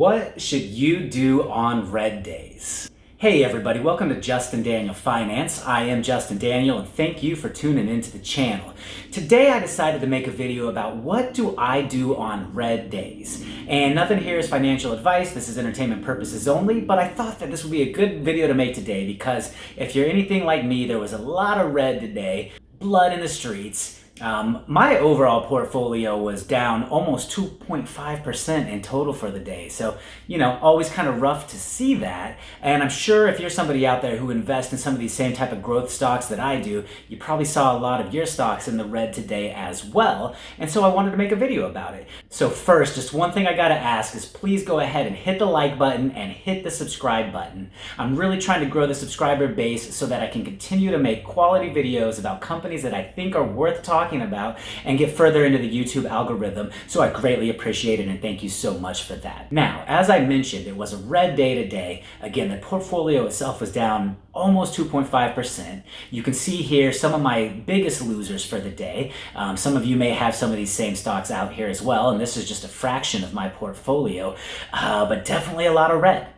What should you do on red days? Hey everybody, welcome to Justin Daniel Finance. I am Justin Daniel and thank you for tuning into the channel. Today I decided to make a video about what do I do on red days. And nothing here is financial advice, this is entertainment purposes only, but I thought that this would be a good video to make today because if you're anything like me, there was a lot of red today, blood in the streets. My overall portfolio was down almost 2.5% in total for the day. So, always kind of rough to see that. And I'm sure if you're somebody out there who invests in some of these same type of growth stocks that I do, you probably saw a lot of your stocks in the red today as well. And so I wanted to make a video about it. So first, just one thing I gotta ask is please go ahead and hit the like button and hit the subscribe button. I'm really trying to grow the subscriber base so that I can continue to make quality videos about companies that I think are worth talking about and get further into the YouTube algorithm. So I greatly appreciate it and thank you so much for that. Now, as I mentioned, it was a red day today. Again, the portfolio itself was down almost 2.5%. You can see here some of my biggest losers for the day. Some of you may have some of these same stocks out here as well, and this is just a fraction of my portfolio, but definitely a lot of red.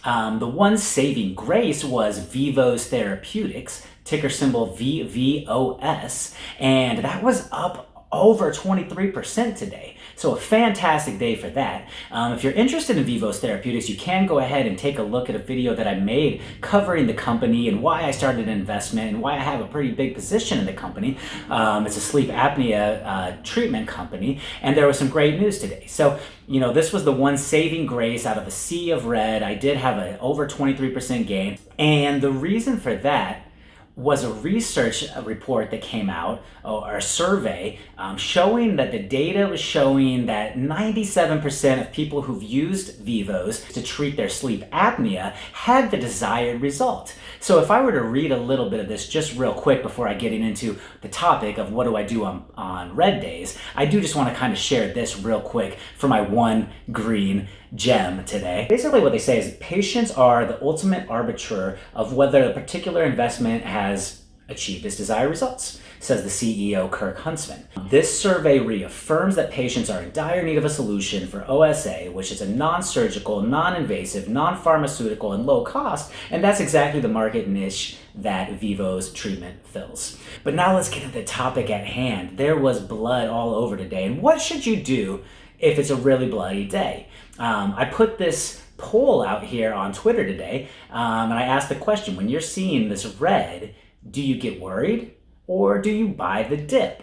The one saving grace was Vivos Therapeutics, ticker symbol VVOS, and that was up over 23% today. So a fantastic day for that. If you're interested in Vivos Therapeutics, you can go ahead and take a look at a video that I made covering the company and why I started an investment and why I have a pretty big position in the company. It's a sleep apnea treatment company, and there was some great news today. So, this was the one saving grace out of a sea of red. I did have an over 23% gain, and the reason for that was a research report that came out, or a survey, showing that the data was showing that 97% of people who've used Vivos to treat their sleep apnea had the desired result. So if I were to read a little bit of this just real quick before I get into the topic of what do I do on red days, I do just want to kind of share this real quick for my one green gem today. Basically what they say is patients are the ultimate arbiter of whether a particular investment has achieved its desired results, says the CEO Kirk Huntsman. This survey reaffirms that patients are in dire need of a solution for OSA, which is a non-surgical, non-invasive, non-pharmaceutical, and low cost, and that's exactly the market niche that Vivos treatment fills. But now let's get to the topic at hand. There was blood all over today, and what should you do if it's a really bloody day? I put this poll out here on Twitter today, and I asked the question, when you're seeing this red, do you get worried or do you buy the dip?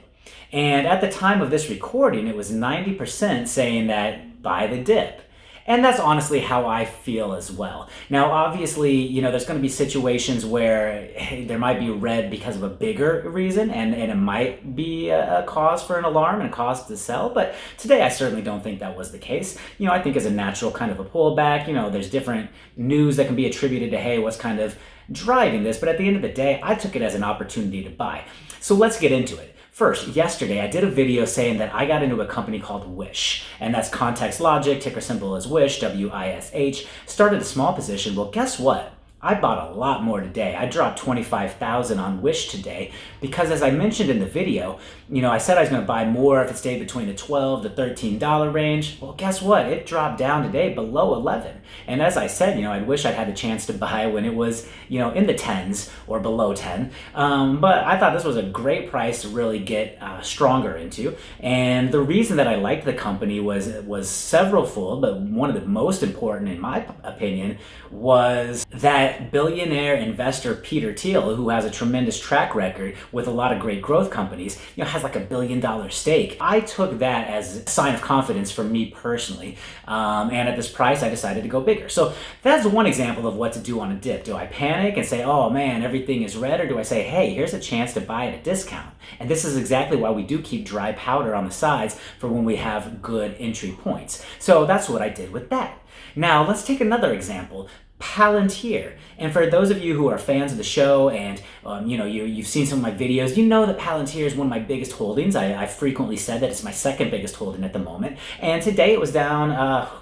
And at the time of this recording, it was 90% saying that buy the dip. And that's honestly how I feel as well. Now, obviously, there's going to be situations where there might be red because of a bigger reason, and it might be a cause for an alarm and a cause to sell. But today, I certainly don't think that was the case. I think as a natural kind of a pullback, there's different news that can be attributed to, hey, what's kind of driving this? But at the end of the day, I took it as an opportunity to buy. So let's get into it. First, yesterday I did a video saying that I got into a company called Wish, and that's Context Logic, ticker symbol is Wish, W-I-S-H, started a small position. Well, guess what? I bought a lot more today. I dropped 25,000 on Wish today because, as I mentioned in the video, I said I was going to buy more if it stayed between the $12 to $13 range. Well, guess what? It dropped down today below 11. And as I said, I wish I'd had the chance to buy when it was, in the 10s or below 10. But I thought this was a great price to really get stronger into. And the reason that I liked the company was severalfold, but one of the most important, in my opinion, was that billionaire investor Peter Thiel, who has a tremendous track record with a lot of great growth companies, has like $1 billion stake. I took that as a sign of confidence for me personally. And at this price, I decided to go bigger. So that's one example of what to do on a dip. Do I panic and say, oh man, everything is red? Or do I say, hey, here's a chance to buy at a discount? And this is exactly why we do keep dry powder on the sides for when we have good entry points. So that's what I did with that. Now let's take another example. Palantir. And for those of you who are fans of the show and you've seen some of my videos, you know that Palantir is one of my biggest holdings. I frequently said that it's my second biggest holding at the moment. And today it was down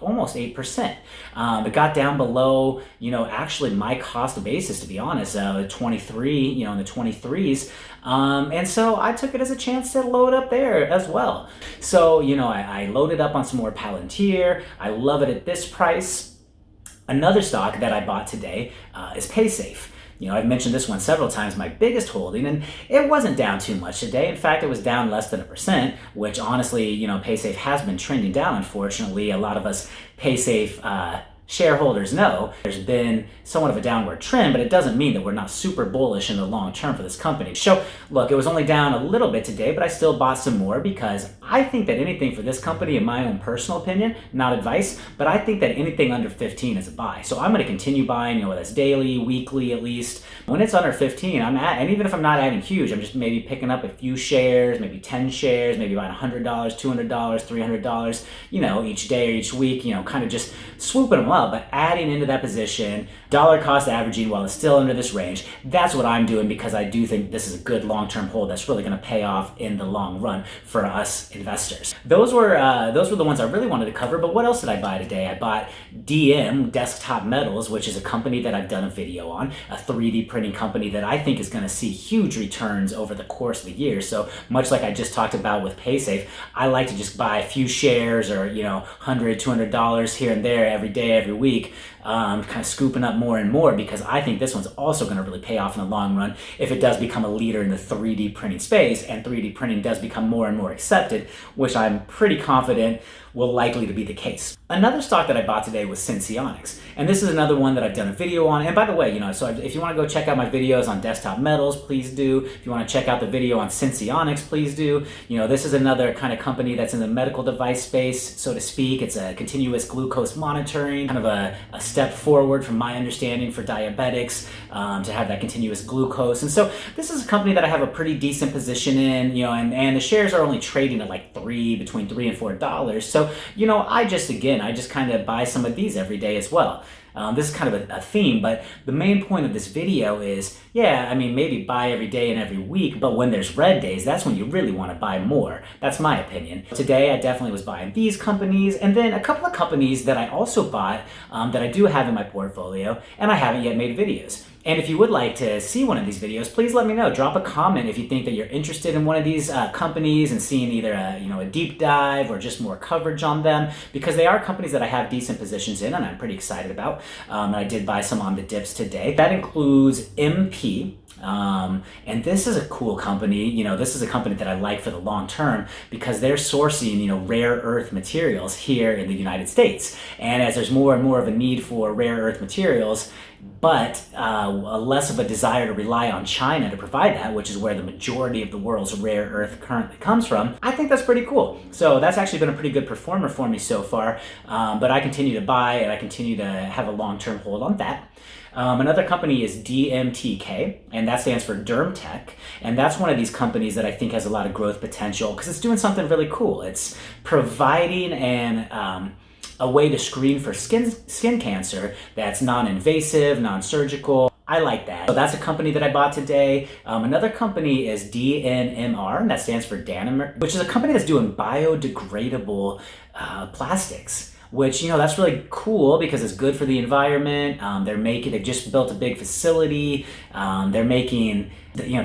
almost 8%. It got down below, actually my cost of basis, to be honest, 23, in the 23s. And so I took it as a chance to load up there as well. So, I loaded up on some more Palantir. I love it at this price. Another stock that I bought today is PaySafe. I've mentioned this one several times, my biggest holding, and it wasn't down too much today. In fact, it was down less than 1%, which honestly, PaySafe has been trending down, unfortunately. A lot of us PaySafe shareholders know there's been somewhat of a downward trend, but it doesn't mean that we're not super bullish in the long term for this company. So look, it was only down a little bit today, but I still bought some more because I think that anything for this company, in my own personal opinion, not advice, but I think that anything under 15 is a buy. So I'm going to continue buying, whether it's daily, weekly at least. When it's under 15, and even if I'm not adding huge, I'm just maybe picking up a few shares, maybe 10 shares, maybe buying $100, $200, $300, each day or each week, kind of just swooping them up, but adding into that position, dollar cost averaging while it's still under this range. That's what I'm doing because I do think this is a good long-term hold that's really going to pay off in the long run for us investors. Those were the ones I really wanted to cover, but what else did I buy today? I bought Desktop Metals, which is a company that I've done a video on, a 3D printing company that I think is going to see huge returns over the course of the year. So much like I just talked about with PaySafe, I like to just buy a few shares or, $100, $200 here and there every day, every week, kind of scooping up more and more because I think this one's also going to really pay off in the long run if it does become a leader in the 3D printing space and 3D printing does become more and more accepted, which I'm pretty confident will likely to be the case. Another stock that I bought today was Senseonics, and this is another one that I've done a video on. And by the way, so if you want to go check out my videos on Desktop Metals, please do. If you want to check out the video on Senseonics, please do. This is another kind of company that's in the medical device space, so to speak. It's a continuous glucose monitoring, kind of a step forward from my understanding for diabetics to have that continuous glucose. And so this is a company that I have a pretty decent position in, and the shares are only trading at like between $3 and $4. So, I just kind of buy some of these every day as well. This is kind of a theme, but the main point of this video is, maybe buy every day and every week, but when there's red days, that's when you really want to buy more. That's my opinion. Today, I definitely was buying these companies, and then a couple of companies that I also bought that I do have in my portfolio, and I haven't yet made videos. And if you would like to see one of these videos, please let me know. Drop a comment if you think that you're interested in one of these companies and seeing either a deep dive or just more coverage on them, because they are companies that I have decent positions in and I'm pretty excited about. And I did buy some on the dips today. That includes MP. And this is a cool company. This is a company that I like for the long term because they're sourcing, rare earth materials here in the United States. And as there's more and more of a need for rare earth materials, but less of a desire to rely on China to provide that, which is where the majority of the world's rare earth currently comes from, I think that's pretty cool. So that's actually been a pretty good performer for me so far, but I continue to buy and I continue to have a long-term hold on that. Another company is DMTK, and that stands for DermTech, and that's one of these companies that I think has a lot of growth potential because it's doing something really cool. It's providing a way to screen for skin cancer that's non-invasive, non-surgical. I like that. So that's a company that I bought today. Another company is DNMR, and that stands for DNMR, which is a company that's doing biodegradable plastics. Which, that's really cool because it's good for the environment. They've just built a big facility. They're making,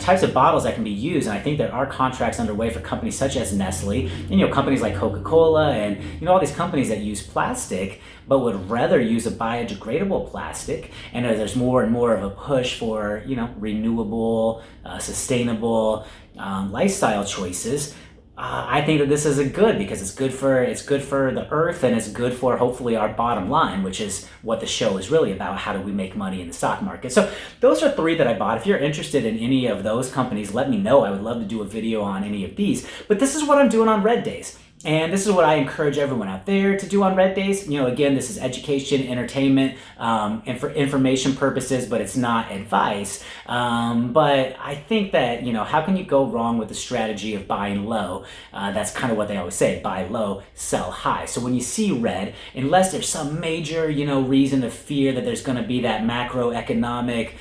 types of bottles that can be used. And I think there are contracts underway for companies such as Nestle, and, companies like Coca-Cola and, all these companies that use plastic, but would rather use a biodegradable plastic. And as there's more and more of a push for, renewable, sustainable lifestyle choices, I think that this is good because it's good for the earth and it's good for hopefully our bottom line, which is what the show is really about. How do we make money in the stock market? So those are 3 that I bought. If you're interested in any of those companies, let me know. I would love to do a video on any of these. But this is what I'm doing on red days. And this is what I encourage everyone out there to do on red days. Again, this is education, entertainment, and for information purposes, but it's not advice. But I think that, how can you go wrong with the strategy of buying low? That's kind of what they always say, buy low, sell high. So when you see red, unless there's some major, reason to fear that there's going to be that macroeconomic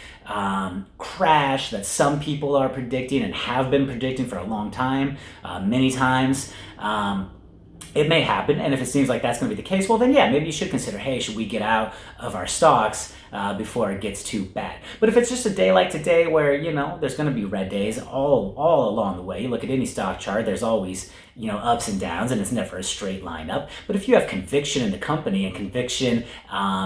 crash that some people are predicting and have been predicting for a long time, many times. It may happen, and if it seems like that's going to be the case, well then yeah, maybe you should consider, hey, should we get out of our stocks before it gets too bad? But if it's just a day like today where, there's going to be red days all along the way, you look at any stock chart, there's always, ups and downs, and it's never a straight line up. But if you have conviction in the company and conviction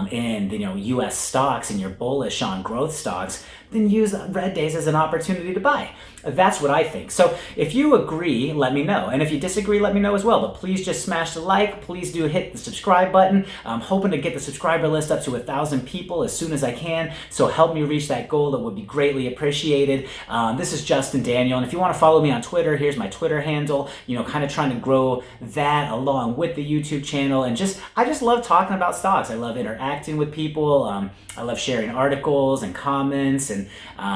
in, U.S. stocks, and you're bullish on growth stocks, then use red days as an opportunity to buy. That's what I think. So if you agree, let me know. And if you disagree, let me know as well. But please just smash the like. Please do hit the subscribe button. I'm hoping to get the subscriber list up to 1,000 people as soon as I can. So help me reach that goal. That would be greatly appreciated. This is Justin Daniel. And if you want to follow me on Twitter, here's my Twitter handle. Kind of trying to grow that along with the YouTube channel. And I just love talking about stocks. I love interacting with people. I love sharing articles and comments and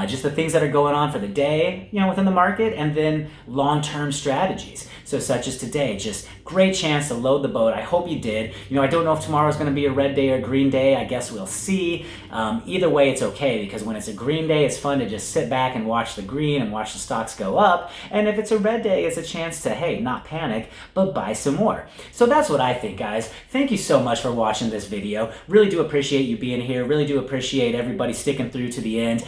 just the things that are going on for the day, within the market, and then long-term strategies. So such as today, just great chance to load the boat. I hope you did. I don't know if tomorrow's going to be a red day or a green day. I guess we'll see. Either way, it's okay, because when it's a green day, it's fun to just sit back and watch the green and watch the stocks go up. And if it's a red day, it's a chance to, hey, not panic, but buy some more. So that's what I think, guys. Thank you so much for watching this video. Really do appreciate you being here. Really do appreciate everybody sticking through to the end.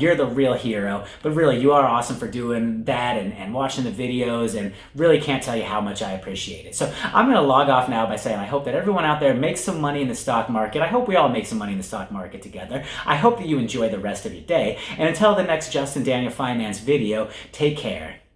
You're the real hero, but really you are awesome for doing that and watching the videos, and really can't tell you how much I appreciate it. So I'm going to log off now by saying I hope that everyone out there makes some money in the stock market. I hope we all make some money in the stock market together. I hope that you enjoy the rest of your day. And until the next Justin Daniel Finance video, take care.